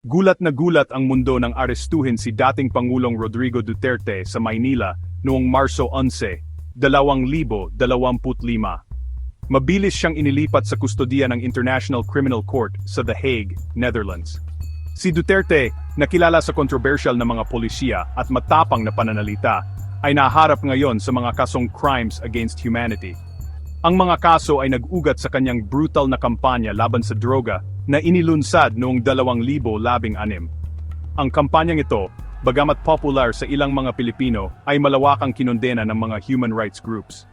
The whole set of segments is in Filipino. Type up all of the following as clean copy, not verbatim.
Gulat na gulat ang mundo nang arestuhin si dating Pangulong Rodrigo Duterte sa Maynila noong Marso 11, 2025. Mabilis siyang inilipat sa kustodiya ng International Criminal Court sa The Hague, Netherlands. Si Duterte, na kilala sa kontrobersyal na mga polisiya at matapang na pananalita, ay naharap ngayon sa mga kasong crimes against humanity. Ang mga kaso ay nag-ugat sa kanyang brutal na kampanya laban sa droga na inilunsad noong 2016. Ang kampanyang ito, bagamat popular sa ilang mga Pilipino, ay malawakang kinondena ng mga human rights groups.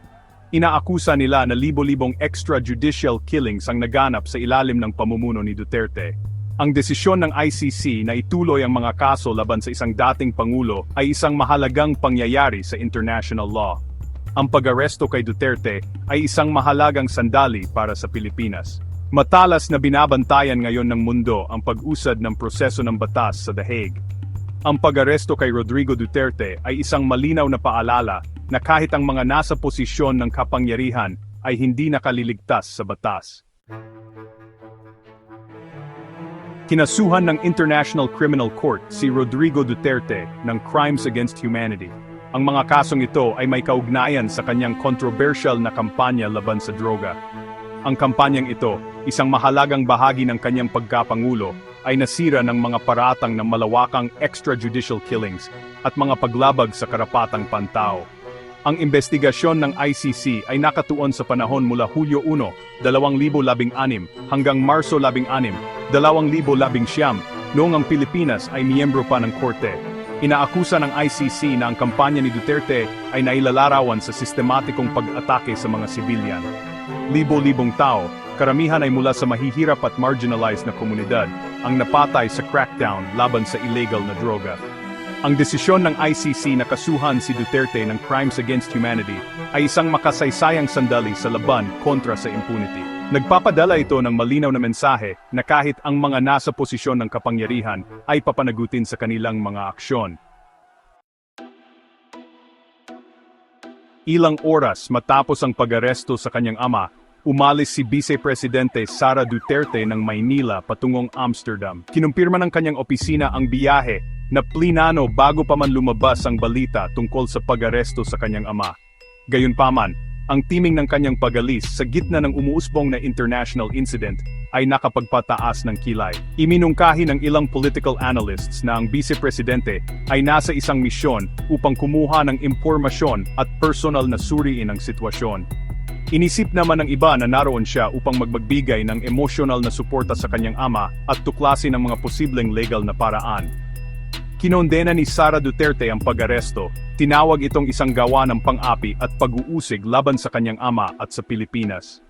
Inaakusa nila na libo-libong extrajudicial killings ang naganap sa ilalim ng pamumuno ni Duterte. Ang desisyon ng ICC na ituloy ang mga kaso laban sa isang dating Pangulo ay isang mahalagang pangyayari sa international law. Ang pag-aresto kay Duterte ay isang mahalagang sandali para sa Pilipinas. Matalas na binabantayan ngayon ng mundo ang pag-usad ng proseso ng batas sa The Hague. Ang pag-aresto kay Rodrigo Duterte ay isang malinaw na paalala na kahit ang mga nasa posisyon ng kapangyarihan ay hindi nakaliligtas sa batas. Kinasuhan ng International Criminal Court si Rodrigo Duterte ng crimes against humanity. Ang mga kasong ito ay may kaugnayan sa kanyang controversial na kampanya laban sa droga. Ang kampanyang ito, isang mahalagang bahagi ng kanyang pagkapangulo, ay nasira ng mga paratang ng malawakang extrajudicial killings at mga paglabag sa karapatang pantao. Ang investigasyon ng ICC ay nakatuon sa panahon mula Hulyo 1, 2016 hanggang Marso 16, 2019, noong ang Pilipinas ay miyembro pa ng korte. Inaakusa ng ICC na ang kampanya ni Duterte ay nailalarawan sa sistematikong pag-atake sa mga sibilyan. Libo-libong tao, karamihan ay mula sa mahihirap at marginalized na komunidad, ang napatay sa crackdown laban sa illegal na droga. Ang desisyon ng ICC na kasuhan si Duterte ng crimes against humanity ay isang makasaysayang sandali sa laban kontra sa impunity. Nagpapadala ito ng malinaw na mensahe na kahit ang mga nasa posisyon ng kapangyarihan ay papanagutin sa kanilang mga aksyon. Ilang oras matapos ang pag-aresto sa kanyang ama, umalis si Vice Presidente Sara Duterte ng Maynila patungong Amsterdam. Kinumpirma ng kanyang opisina ang biyahe na plinano bago pa man lumabas ang balita tungkol sa pag-aresto sa kanyang ama. Gayunpaman, ang timing ng kanyang pag-alis sa gitna ng umuusbong na international incident ay nakapagpataas ng kilay. Iminungkahi ng ilang political analysts na ang Vice Presidente ay nasa isang misyon upang kumuha ng impormasyon at personal na suriin ang sitwasyon. Inisip naman ng iba na naroon siya upang magbigay ng emosyonal na suporta sa kanyang ama at tuklasin ang mga posibleng legal na paraan. Kinondena ni Sara Duterte ang pag-aresto, tinawag itong isang gawa ng pang-api at pag-uusig laban sa kanyang ama at sa Pilipinas.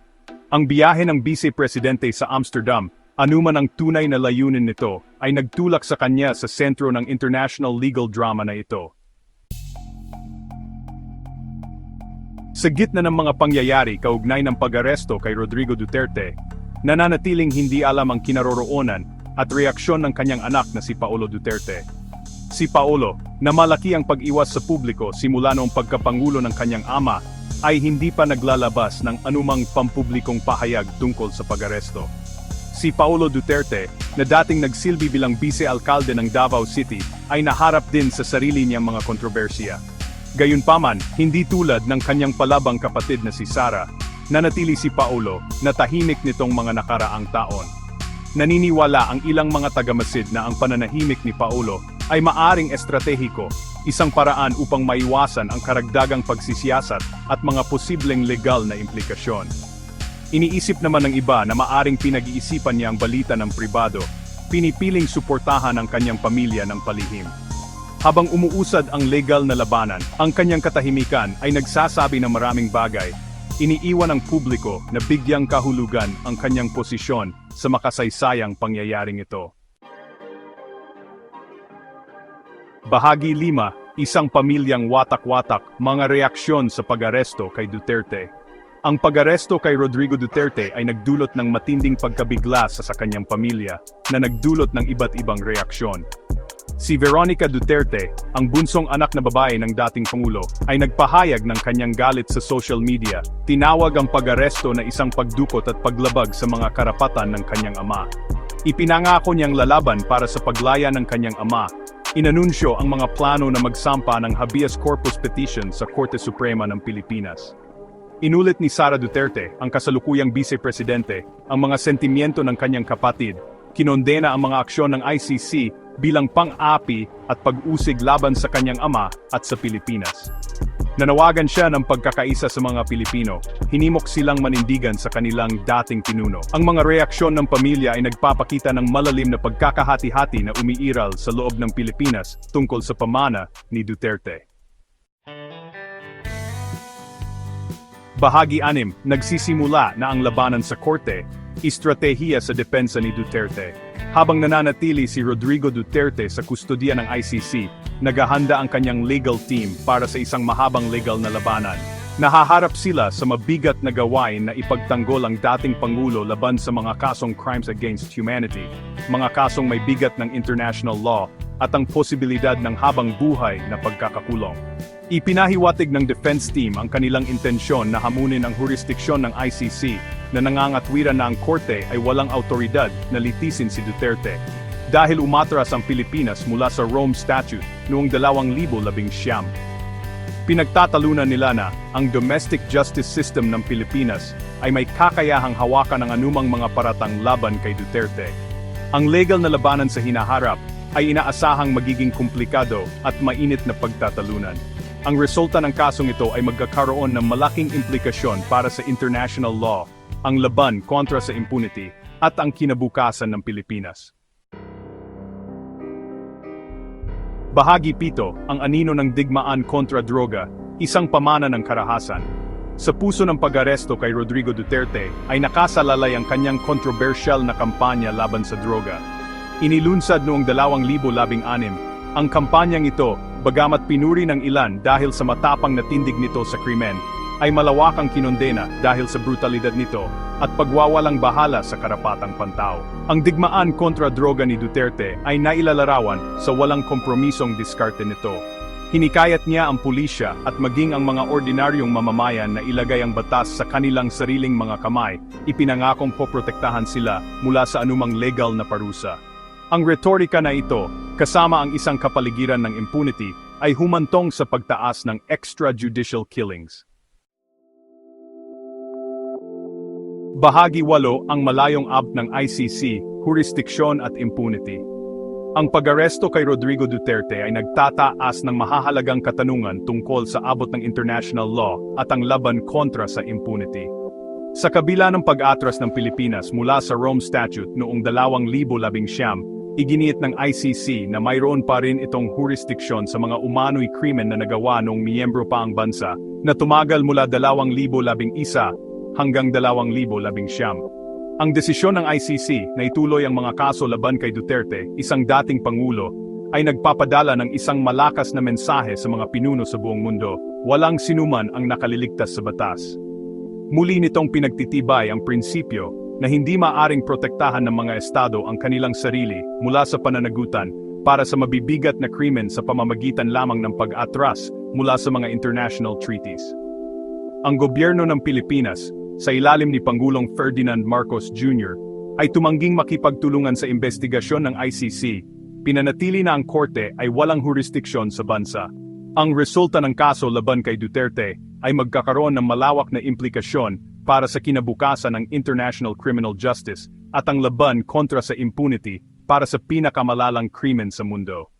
Ang biyahe ng Vice Presidente sa Amsterdam, anuman ang tunay na layunin nito, ay nagtulak sa kanya sa sentro ng international legal drama na ito. Sa gitna ng mga pangyayari kaugnay ng pag-aresto kay Rodrigo Duterte, nananatiling hindi alam ang kinaroroonan at reaksyon ng kanyang anak na si Paolo Duterte. Si Paolo, na malaki ang pag-iwas sa publiko simula noong pagkapangulo ng kanyang ama, ay hindi pa naglalabas ng anumang pampublikong pahayag tungkol sa pag-aresto. Si Paolo Duterte, na dating nagsilbi bilang vice-alkalde ng Davao City, ay naharap din sa sarili niyang mga kontrobersiya. Gayunpaman, hindi tulad ng kanyang palabang kapatid na si Sara, nanatili si Paolo na tahimik nitong mga nakaraang taon. Naniniwala ang ilang mga tagamasid na ang pananahimik ni Paolo ay maaring estratehiko, isang paraan upang maiwasan ang karagdagang pagsisiyasat at mga posibleng legal na implikasyon. Iniisip naman ng iba na maaring pinag-iisipan niya ang balita ng pribado, pinipiling suportahan ang kanyang pamilya ng palihim. Habang umuusad ang legal na labanan, ang kanyang katahimikan ay nagsasabi ng maraming bagay. Iniiwan ng publiko na bigyang kahulugan ang kanyang posisyon sa makasaysayang pangyayaring ito. Bahagi 5, isang pamilyang watak-watak, mga reaksyon sa pag-aresto kay Duterte. Ang pag-aresto kay Rodrigo Duterte ay nagdulot ng matinding pagkabigla sa kanyang pamilya na nagdulot ng iba't ibang reaksyon. Si Veronica Duterte, ang bunsong anak na babae ng dating Pangulo, ay nagpahayag ng kanyang galit sa social media. Tinawag ang pag-aresto na isang pagdukot at paglabag sa mga karapatan ng kanyang ama. Ipinangako niyang lalaban para sa paglaya ng kanyang ama. Inanunsyo ang mga plano na magsampa ng habeas corpus petition sa Korte Suprema ng Pilipinas. Inulit ni Sara Duterte, ang kasalukuyang vice-presidente, ang mga sentimiento ng kanyang kapatid, kinondena ang mga aksyon ng ICC bilang pang-api at pag-usig laban sa kanyang ama at sa Pilipinas. Nanawagan siya ng pagkakaisa sa mga Pilipino, hinimok silang manindigan sa kanilang dating pinuno. Ang mga reaksyon ng pamilya ay nagpapakita ng malalim na pagkakahati-hati na umiiral sa loob ng Pilipinas tungkol sa pamana ni Duterte. Bahagi 6, nagsisimula na ang labanan sa korte, estratehiya sa depensa ni Duterte. Habang nananatili si Rodrigo Duterte sa kustodiya ng ICC, naghahanda ang kanyang legal team para sa isang mahabang legal na labanan. Nahaharap sila sa mabigat na gawain na ipagtanggol ang dating Pangulo laban sa mga kasong crimes against humanity, mga kasong may bigat ng international law, at ang posibilidad ng habang buhay na pagkakakulong. Ipinahiwatig ng defense team ang kanilang intensyon na hamunin ang jurisdiksyon ng ICC na nangangatwiran na ang korte ay walang autoridad na litisin si Duterte dahil umatras ang Pilipinas mula sa Rome Statute noong 2019. Pinagtatalunan nila na ang domestic justice system ng Pilipinas ay may kakayahang hawakan ng anumang mga paratang laban kay Duterte. Ang legal na labanan sa hinaharap ay inaasahang magiging komplikado at mainit na pagtatalunan. Ang resulta ng kasong ito ay magkakaroon ng malaking implikasyon para sa international law, ang laban kontra sa impunity, at ang kinabukasan ng Pilipinas. Bahagi 7, ang anino ng digmaan kontra droga, isang pamana ng karahasan. Sa puso ng pag-aresto kay Rodrigo Duterte ay nakasalalay ang kanyang kontrobersyal na kampanya laban sa droga. Inilunsad noong 2016, ang kampanyang ito, bagamat pinuri ng ilan dahil sa matapang na tindig nito sa krimen, ay malawakang kinondena dahil sa brutalidad nito at pagwawalang bahala sa karapatang pantao. Ang digmaan kontra droga ni Duterte ay nailalarawan sa walang kompromisong diskarte nito. Hinikayat niya ang pulisya at maging ang mga ordinaryong mamamayan na ilagay ang batas sa kanilang sariling mga kamay, ipinangakong poprotektahan sila mula sa anumang legal na parusa. Ang retorika na ito, kasama ang isang kapaligiran ng impunity, ay humantong sa pagtaas ng extrajudicial killings. Bahagi 8, ang malayong ab ng ICC, jurisdiksyon at impunity. Ang pag-aresto kay Rodrigo Duterte ay nagtataas ng mahahalagang katanungan tungkol sa abot ng international law at ang laban kontra sa impunity. Sa kabila ng pag-atras ng Pilipinas mula sa Rome Statute noong 2019, iginiit ng ICC na mayroon pa rin itong jurisdiksyon sa mga umano'y krimen na nagawa noong miyembro pa ang bansa na tumagal mula 2011 hanggang 2019. Ang desisyon ng ICC na ituloy ang mga kaso laban kay Duterte, isang dating Pangulo, ay nagpapadala ng isang malakas na mensahe sa mga pinuno sa buong mundo: walang sinuman ang nakaliligtas sa batas. Muli nitong pinagtitibay ang prinsipyo na hindi maaring protektahan ng mga estado ang kanilang sarili mula sa pananagutan para sa mabibigat na krimen sa pamamagitan lamang ng pag-atras mula sa mga international treaties. Ang gobyerno ng Pilipinas, sa ilalim ni Pangulong Ferdinand Marcos Jr., ay tumangging makipagtulungan sa investigasyon ng ICC. Pinanatili na ang korte ay walang jurisdiksyon sa bansa. Ang resulta ng kaso laban kay Duterte ay magkakaroon ng malawak na implikasyon para sa kinabukasan ng international criminal justice at ang laban kontra sa impunity para sa pinakamalalang krimen sa mundo.